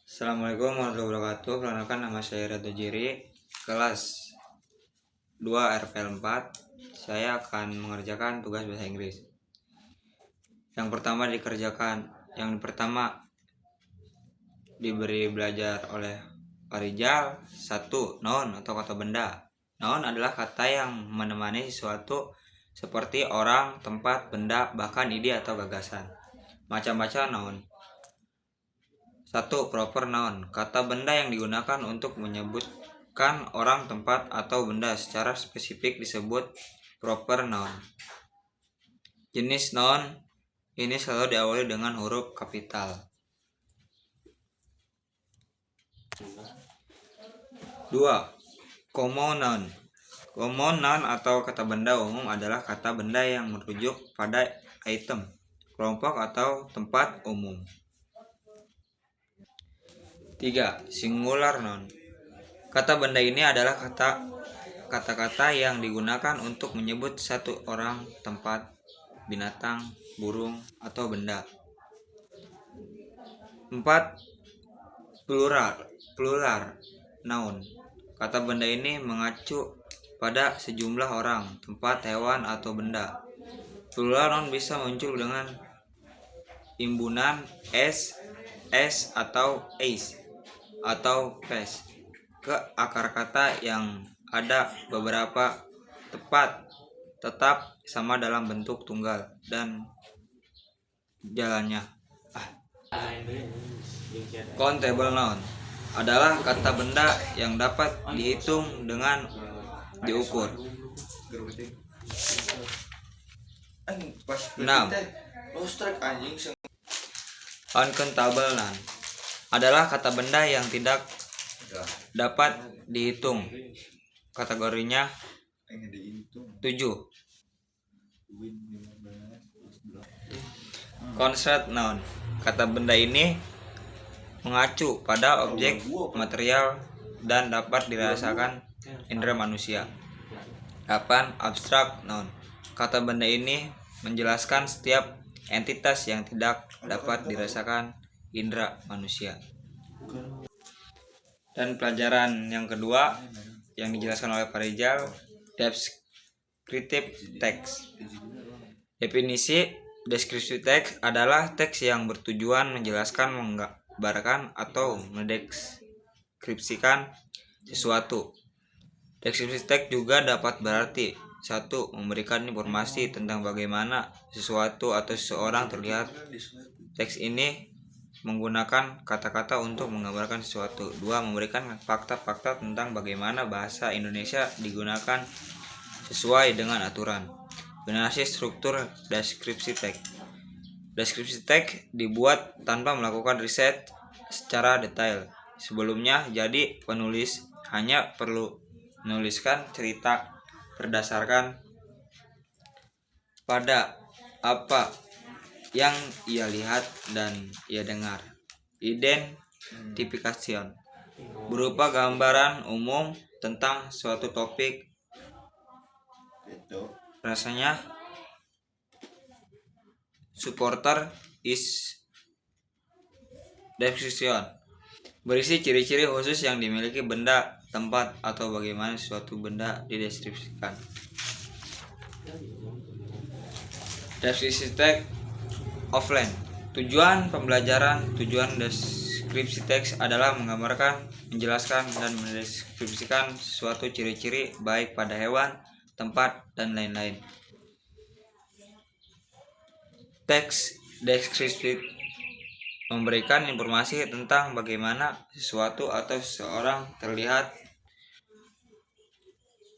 Assalamualaikum warahmatullahi wabarakatuh. Perkenalkan, nama saya Ratu Jiri, kelas 2 RPL 4. Saya akan mengerjakan tugas bahasa Inggris. Yang pertama diberi belajar oleh Pak Rijal. 1. Noun atau kata benda. Noun adalah kata yang menemani sesuatu seperti orang, tempat, benda, bahkan ide atau gagasan. Macam-macam noun. 1. Proper noun. Kata benda yang digunakan untuk menyebutkan orang, tempat, atau benda secara spesifik disebut proper noun. Jenis noun ini selalu diawali dengan huruf kapital. 2. Common noun. Common noun atau kata benda umum adalah kata benda yang merujuk pada item, kelompok, atau tempat umum. 3. Singular noun. Kata benda ini adalah kata-kata yang digunakan untuk menyebut satu orang, tempat, binatang, burung, atau benda. 4. Plural noun. Kata benda ini mengacu pada sejumlah orang, tempat, hewan, atau benda. Plural noun bisa muncul dengan imbunan s atau ais atau pes ke akar kata yang ada beberapa tetap sama dalam bentuk tunggal dan jalannya. Countable noun adalah kata benda yang dapat dihitung dengan diukur. 6. Uncountable noun adalah kata benda yang tidak dapat dihitung. Kategorinya 7. Construct noun. Kata benda ini mengacu pada objek material dan dapat dirasakan indera manusia. 8. Abstract noun. Kata benda ini menjelaskan setiap entitas yang tidak dapat dirasakan indera manusia. Dan pelajaran yang kedua yang dijelaskan oleh Pak Rijal, descriptive text. Definisi descriptive text adalah teks yang bertujuan menjelaskan, menggambarkan, atau mendeskripsikan sesuatu. Descriptive text juga dapat berarti 1. Memberikan informasi tentang bagaimana sesuatu atau seseorang terlihat. Teks ini menggunakan kata-kata untuk menggambarkan sesuatu. 2. Memberikan fakta-fakta tentang bagaimana bahasa Indonesia digunakan sesuai dengan aturan. Generasi struktur descriptive text. Descriptive text dibuat tanpa melakukan riset secara detail sebelumnya, jadi penulis hanya perlu menuliskan cerita berdasarkan pada apa yang ia lihat dan ia dengar. Identification berupa gambaran umum tentang suatu topik. Rasanya supporter is description berisi ciri-ciri khusus yang dimiliki benda, tempat, atau bagaimana suatu benda dideskripsikan. Descriptive text offline. Tujuan pembelajaran. Tujuan deskripsi teks adalah menggambarkan, menjelaskan, dan mendeskripsikan suatu ciri-ciri baik pada hewan, tempat, dan lain-lain. Teks deskriptif memberikan informasi tentang bagaimana sesuatu atau seseorang terlihat.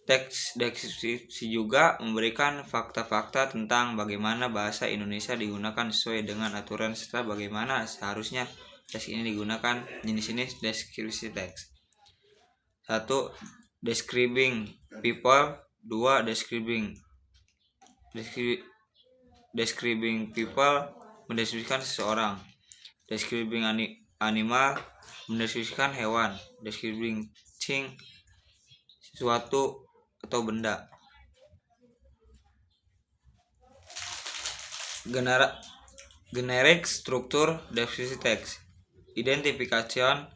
Teks deskripsi juga memberikan fakta-fakta tentang bagaimana bahasa Indonesia digunakan sesuai dengan aturan serta bagaimana seharusnya teks ini digunakan. Jenis-jenis deskripsi teks. 1. Describing people. 2. Describing people mendeskripsikan seseorang. Describing animal mendeskripsikan hewan. Describing thing sesuatu atau benda. Generic struktur deskripsi teks. Identification,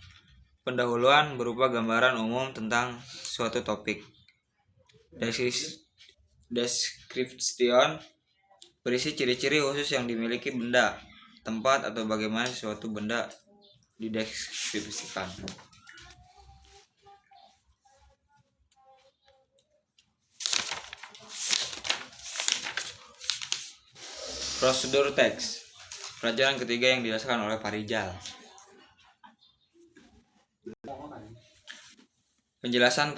pendahuluan berupa gambaran umum tentang suatu topik. Description, berisi ciri-ciri khusus yang dimiliki benda, tempat, atau bagaimana suatu benda dideskripsikan. Prosedur teks, pelajaran ketiga yang dirasakan oleh Pak Rijal. Penjelasan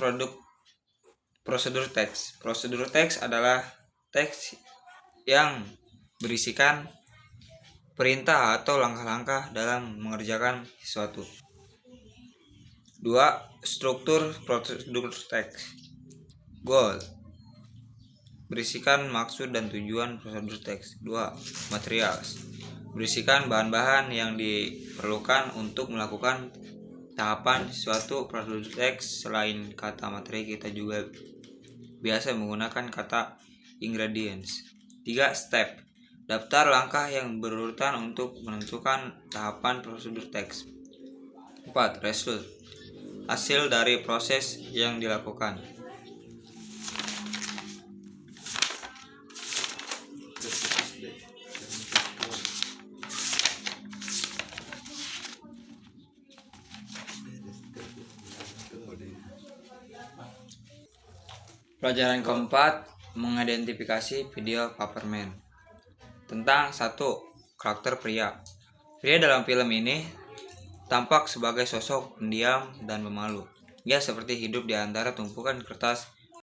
prosedur teks. Prosedur teks adalah teks yang berisikan perintah atau langkah-langkah dalam mengerjakan sesuatu. 2. Struktur prosedur teks. Goal, berisikan maksud dan tujuan prosedur teks. 2. Materials, berisikan bahan-bahan yang diperlukan untuk melakukan tahapan suatu prosedur teks. Selain kata materi, kita juga biasa menggunakan kata ingredients. 3. Step, daftar langkah yang berurutan untuk menentukan tahapan prosedur teks. 4. Result, hasil dari proses yang dilakukan. Pelajaran keempat, mengidentifikasi video Paperman. Tentang 1. Karakter pria. Pria dalam film ini tampak sebagai sosok pendiam dan pemalu. Ia seperti hidup di antara tumpukan kertas